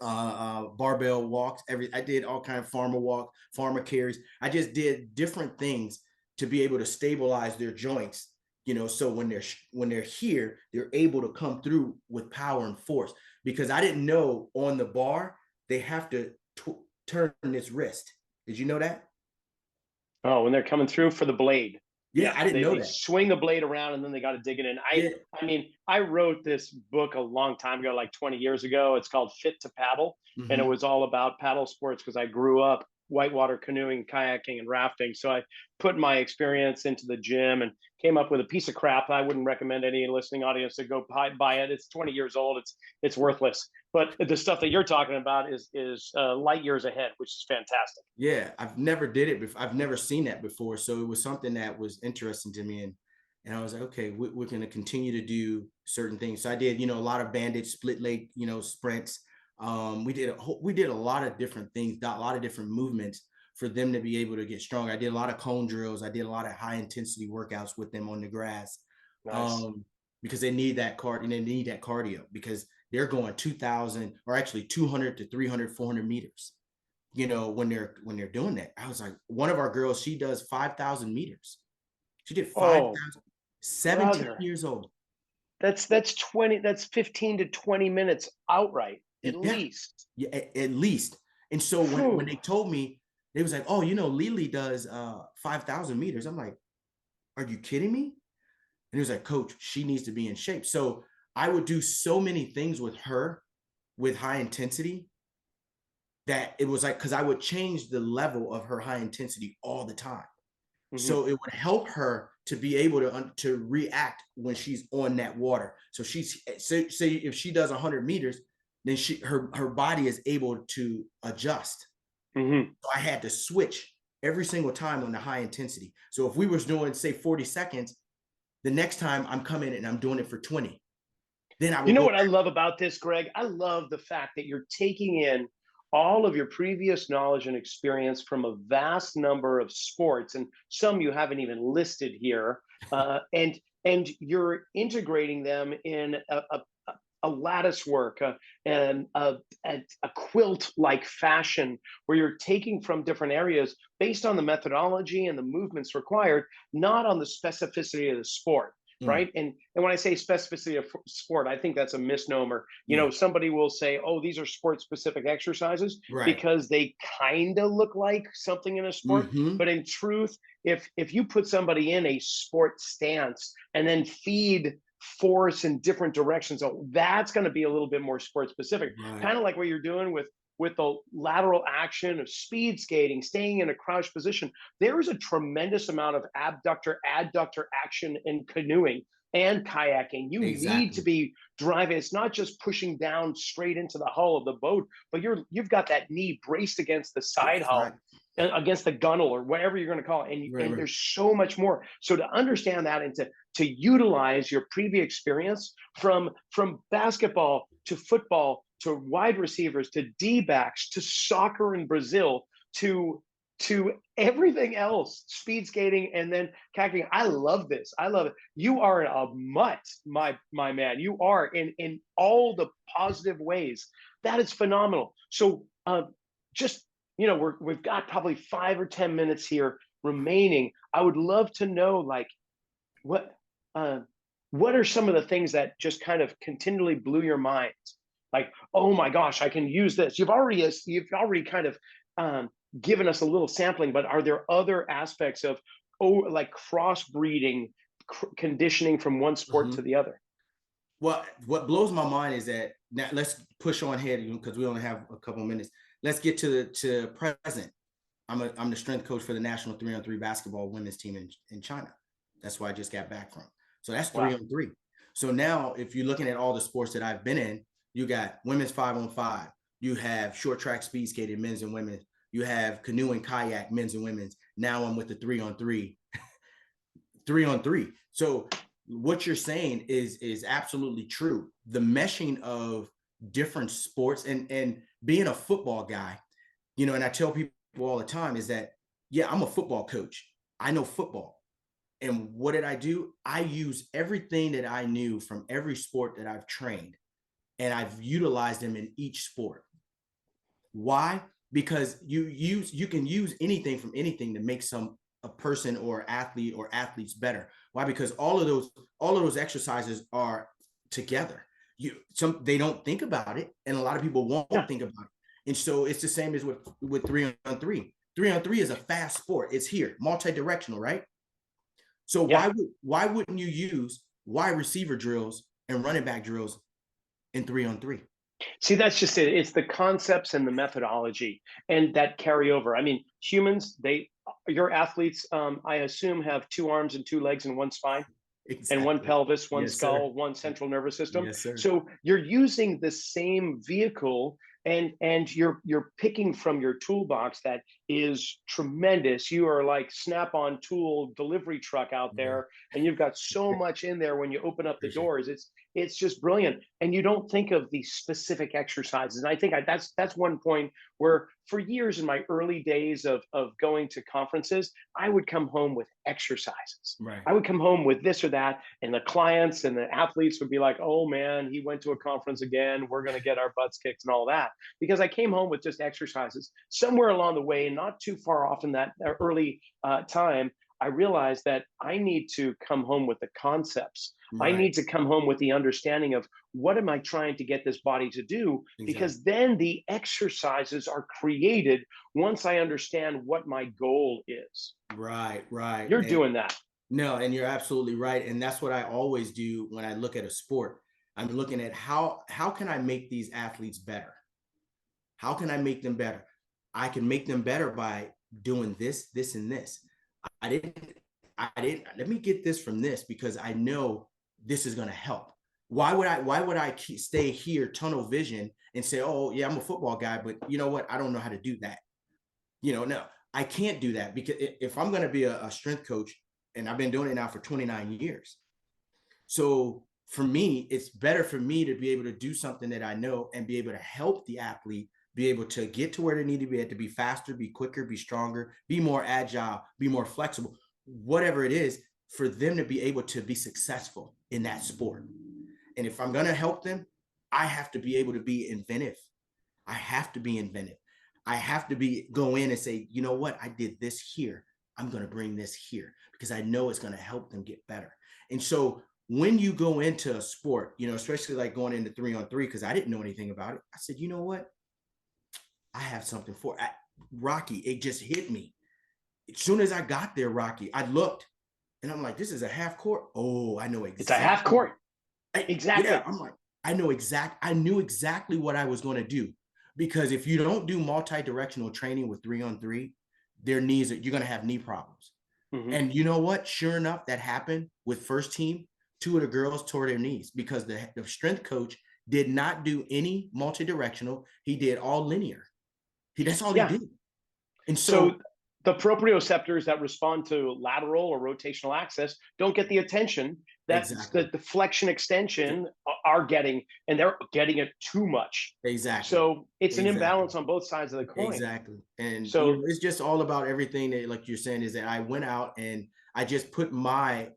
barbell walks. I did all kind of farmer walk, farmer carries. I just did different things to be able to stabilize their joints. So when they're here, they're able to come through with power and force. Because I didn't know on the bar they have to turn this wrist. Did you know that? Oh, when they're coming through for the blade. Yeah, I didn't know that. Swing the blade around and then they got to dig it in. I mean, I wrote this book a long time ago, like 20 years ago. It's called Fit to Paddle. And it was all about paddle sports, because I grew up whitewater canoeing, kayaking, and rafting. So I put my experience into the gym and came up with a piece of crap. I wouldn't recommend any listening audience to go buy it. It's 20 years old. It's worthless. But the stuff that you're talking about is light years ahead, which is fantastic. Yeah, I've never did it before. I've never seen that before. So it was something that was interesting to me. And I was like, okay, we're going to continue to do certain things. So I did, a lot of bandage, split leg, sprints. We did a lot of different things, a lot of different movements for them to be able to get stronger. I did a lot of cone drills. I did a lot of high intensity workouts with them on the grass. Nice. Because they need that cardio, because they're going 2,000 or actually 200 to 300, 400 meters. When they're doing that. I was like, one of our girls, she does 5,000 meters. She did 5,000, 17 years old. That's 15 to 20 minutes outright, at least. Yeah, at least. And so when they told me, they was like, oh, Lily does 5,000 meters. I'm like, are you kidding me? And he was like, coach, she needs to be in shape. So I would do so many things with her with high intensity that it was like, because I would change the level of her high intensity all the time. So it would help her to be able to react when she's on that water. So say if she does 100 meters, then her body is able to adjust. So I had to switch every single time on the high intensity. So if we was doing, say, 40 seconds, the next time I'm coming and I'm doing it for 20. Then I would what I love about this, Greg? I love the fact that you're taking in all of your previous knowledge and experience from a vast number of sports, and some you haven't even listed here, and you're integrating them in a lattice work, and a quilt-like fashion, where you're taking from different areas based on the methodology and the movements required, not on the specificity of the sport. Right. And when I say specificity of sport, I think that's a misnomer. Somebody will say, oh, these are sport specific exercises, because they kind of look like something in a sport. But in truth, if you put somebody in a sport stance and then feed force in different directions, that's going to be a little bit more sport specific, kind of like what you're doing with the lateral action of speed skating, staying in a crouched position. There is a tremendous amount of abductor, adductor action in canoeing and kayaking. You need to be driving. It's not just pushing down straight into the hull of the boat, but you've got that knee braced against the side hull. against the gunnel or whatever you're going to call it. And there's so much more. So to understand that and to utilize your previous experience from basketball to football to wide receivers to D-backs to soccer in Brazil to everything else, speed skating, and then kayaking. I love this. I love it. You are a mutt, my man. You are in all the positive ways. That is phenomenal. So just, we've got probably 5 or 10 minutes here remaining. I would love to know, like, what are some of the things that just kind of continually blew your mind? Like, oh my gosh, I can use this. You've already kind of given us a little sampling, but are there other aspects of like crossbreeding, conditioning from one sport to the other? Well, what blows my mind is that, now let's push on ahead because we only have a couple of minutes. Let's get to present. I'm the strength coach for the national 3-on-3 basketball women's team in China. That's where I just got back from. So that's 3-on-3. So now, if you're looking at all the sports that I've been in, you got women's 5-on-5. You have short track speed skating, men's and women's. You have canoeing, kayak, men's and women's. Now I'm with the 3-on-3. 3-on-3. So what you're saying is absolutely true. The meshing of different sports and being a football guy, and I tell people all the time is that, yeah, I'm a football coach. I know football. And what did I do? I use everything that I knew from every sport that I've trained, and I've utilized them in each sport. Why? Because you can use anything from anything to make a person or athlete or athletes better. Why? Because all of those exercises are together. They don't think about it, and a lot of people won't think about it. And so it's the same as with 3-on-3. 3-on-3 is a fast sport. It's here, multi-directional, right? So why wouldn't you use wide receiver drills and running back drills in 3-on-3? See, that's just it. It's the concepts and the methodology and that carry over. I mean, humans, your athletes, I assume, have 2 arms and 2 legs and 1 spine. Exactly. And 1 pelvis, 1 skull, sir. 1 central nervous system. Yes, sir. So you're using the same vehicle, and you're picking from your toolbox that is tremendous. You are like Snap-on tool delivery truck out there, and you've got so much in there when you open up the doors. It's just brilliant. And you don't think of these specific exercises. And I think that's one point where, for years in my early days of going to conferences, I would come home with exercises. Right. I would come home with this or that, and the clients and the athletes would be like, oh man, he went to a conference again. We're going to get our butts kicked and all that. Because I came home with just exercises. Somewhere along the way, not too far off in that early time, I realized that I need to come home with the concepts. Right. I need to come home with the understanding of what am I trying to get this body to do? Exactly. Because then the exercises are created once I understand what my goal is. Right. You're doing that. No, and you're absolutely right. And that's what I always do when I look at a sport. I'm looking at how can I make these athletes better? How can I make them better? I can make them better by doing this, this, and this. I didn't, let me get this from this because I know this is going to help. Why would I stay here, tunnel vision, and say, oh yeah, I'm a football guy, but you know what? I don't know how to do that. No, I can't do that, because if I'm going to be a strength coach, and I've been doing it now for 29 years. So for me, it's better for me to be able to do something that I know and be able to help the athlete be able to get to where they need to be faster, be quicker, be stronger, be more agile, be more flexible, whatever it is, for them to be able to be successful in that sport. And if I'm going to help them, I have to be able to be inventive. I have to go in and say, you know what? I did this here. I'm going to bring this here because I know it's going to help them get better. And so when you go into a sport, especially like going into 3-on-3, because I didn't know anything about it, I said, you know what? I have something for Rocky. It just hit me. As soon as I got there, Rocky, I looked and I'm like, this is a half court. Oh, I know exactly. It's a half court. Exactly. Yeah, I'm like, I knew exactly what I was going to do, because if you don't do multi-directional training with 3-on-3, you're going to have knee problems. Mm-hmm. And you know what? Sure enough, that happened with first team. 2 of the girls tore their knees because the strength coach did not do any multi-directional. He did all linear. That's all he did. And So so the proprioceptors that respond to lateral or rotational axis don't get the attention that exactly, the flexion extension are getting, and they're getting it too much. exactly, So it's an exactly. imbalance on both sides of the coin. Exactly. And So it's just all about everything that, like you're saying, is that I went out and I just put my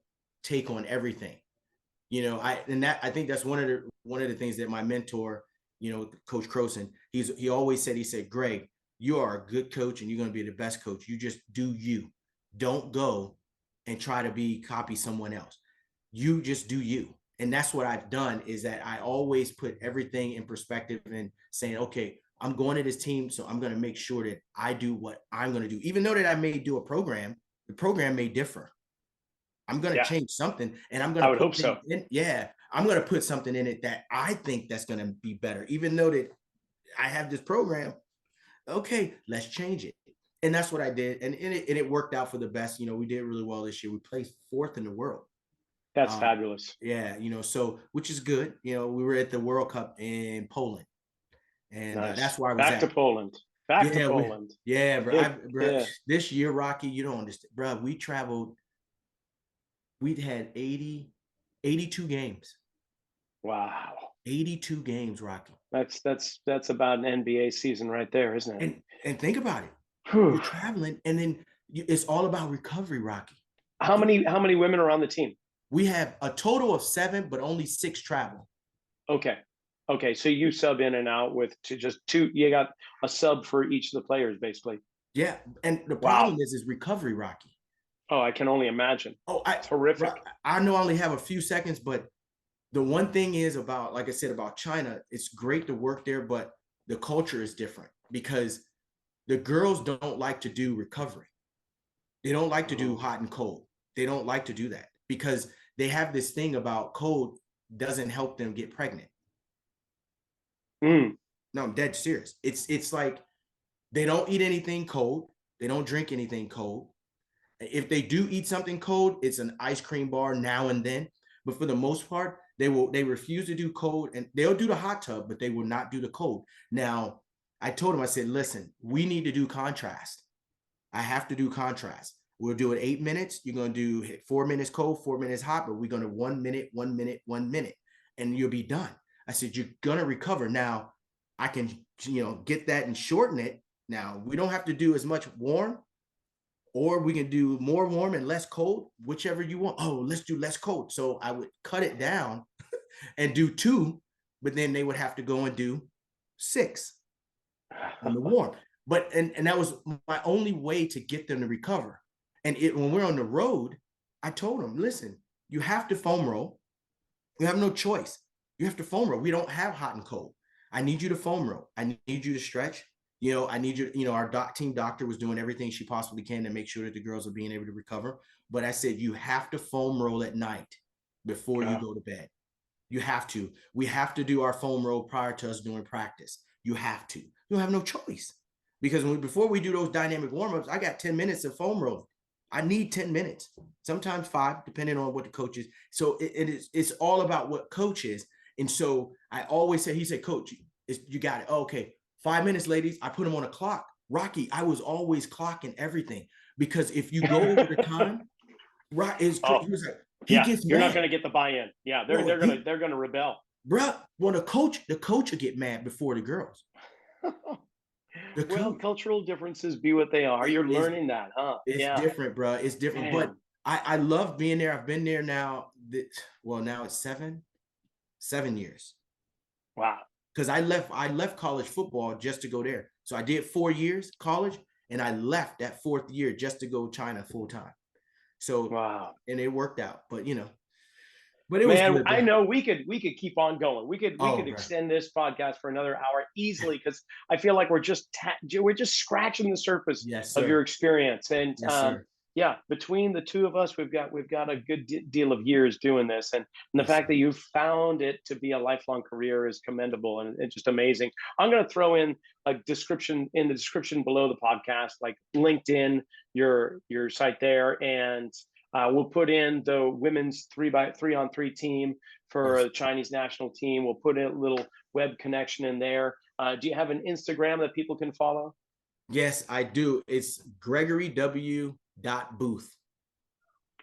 take on everything. I think that's one of the things that my mentor, Coach Croson, he always said, he said, Greg, you are a good coach and you're going to be the best coach. You just do you. Don't go and try to copy someone else. You just do you. And that's what I've done, is that I always put everything in perspective and saying, okay, I'm going to this team, so I'm going to make sure that I do what I'm going to do. Even though that I may do a program, the program may differ. I'm going to yeah, change something, and I'm going I to would put hope things so. in. Yeah, I'm going to put something in it that I think that's going to be better. Even though that I have this program, okay, let's change it. And that's what I did. And it worked out for the best. We did really well this year. We placed fourth in the world. That's Um, fabulous. yeah, so which is good. We were at the World Cup in Poland, and that's Nice. where I was Back to at. Poland. Back to Yeah, Poland. bro. Big. Yeah. This year, Rocky, you don't understand, bro. We traveled. We'd had 82 games. Wow. 82 games, Rocky. That's about an NBA season right there, isn't it? And think about it. Whew. You're traveling, and then it's all about recovery, Rocky. How many women are on the team? We have a total of 7, but only 6 travel. Okay. Okay. So you sub in and out with just two. You got a sub for each of the players, basically. Yeah, and the problem Wow. is recovery, Rocky. Oh, I can only imagine. Oh, It's horrific. I know I only have a few seconds, but the one thing is about, like I said, about China, it's great to work there, but the culture is different because the girls don't like to do recovery. They don't like to do Oh. hot and cold. They don't like to do that because they have this thing about cold doesn't help them get pregnant. Mm. No, I'm dead serious. It's like they don't eat anything cold. They don't drink anything cold. If they do eat something cold, it's an ice cream bar now and then. But for the most part, they refuse to do cold, and they'll do the hot tub, but they will not do the cold. Now, I told them, I said, listen, we need to do contrast. I have to do contrast. We'll do it 8 minutes. You're gonna do 4 minutes cold, 4 minutes hot, but we're gonna 1 minute, 1 minute, 1 minute, and you'll be done. I said, you're gonna recover. Now, I can get that and shorten it. Now we don't have to do as much warm, or we can do more warm and less cold, whichever you want. Oh, let's do less cold. So I would cut it down and do 2, but then they would have to go and do 6 on the warm. But and that was my only way to get them to recover. And when we're on the road, I told them, listen, you have to foam roll. You have no choice. You have to foam roll. We don't have hot and cold. I need you to foam roll. I need you to stretch. I need you. Our team doctor was doing everything she possibly can to make sure that the girls are being able to recover. But I said, you have to foam roll at night before you go to bed. You have to. We have to do our foam roll prior to us doing practice. You have to. You have no choice. Because before we do those dynamic warm-ups, I got 10 minutes of foam rolling. I need 10 minutes, sometimes 5, depending on what the coach is. So it's all about what coach is. And so I always say, he said, coach, you got it. Oh, okay. 5 minutes, ladies. I put him on a clock. Rocky, I was always clocking everything because if you go over the time, right, he was like, he yeah, gets you're not mad. going to get the buy-in. Yeah, Bro, they're gonna rebel. Bro, well, the coach will get mad before the girls. The Well, coach. cultural differences be what they are. You're It's learning that, huh? it's Yeah, different, bro. It's different, but man. I love being there. I've been there now. Well, now it's 7 years. Wow. Because I left college football just to go there. So I did 4 years college, and I left that 4th year just to go China full time. So, Wow. and it worked out, but it was Man, good, I bro. know we could keep on going. We could Oh, bro. extend this podcast for another hour easily because I feel like we're just scratching the surface Yes, of your sir. experience. And Yes, sir. yeah, between the two of us, we've got a good deal of years doing this, and the Yes, fact sir. that you found it to be a lifelong career is commendable and it's just amazing. I'm going to throw in a description in the description below the podcast, like LinkedIn, your site there, and we'll put in the women's 3x3 on 3 team for Yes. a Chinese national team. We'll put in a little web connection in there. Do you have an Instagram that people can follow? Yes, I do. It's GregoryW.Booth.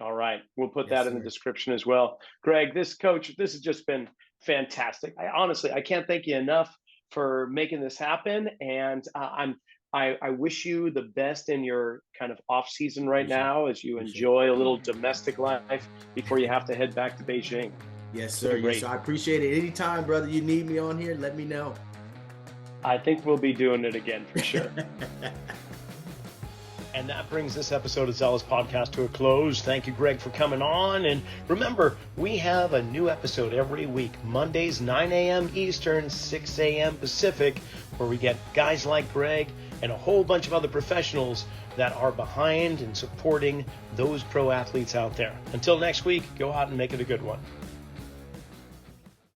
All right. We'll put Yes, that in the sir. description as well. Greg, this has just been fantastic. I can't thank you enough for making this happen. And I wish you the best in your kind of off season right Appreciate it. now as you Appreciate enjoy a little domestic life before you have to head back to Beijing. it. Yes, It's sir. been Yes, great. sir. I appreciate it. Anytime, brother, you need me on here, let me know. I think we'll be doing it again for sure. And that brings this episode of Zelos Podcast to a close. Thank you, Greg, for coming on. And remember, we have a new episode every week, Mondays, 9 a.m. Eastern, 6 a.m. Pacific, where we get guys like Greg and a whole bunch of other professionals that are behind and supporting those pro athletes out there. Until next week, go out and make it a good one.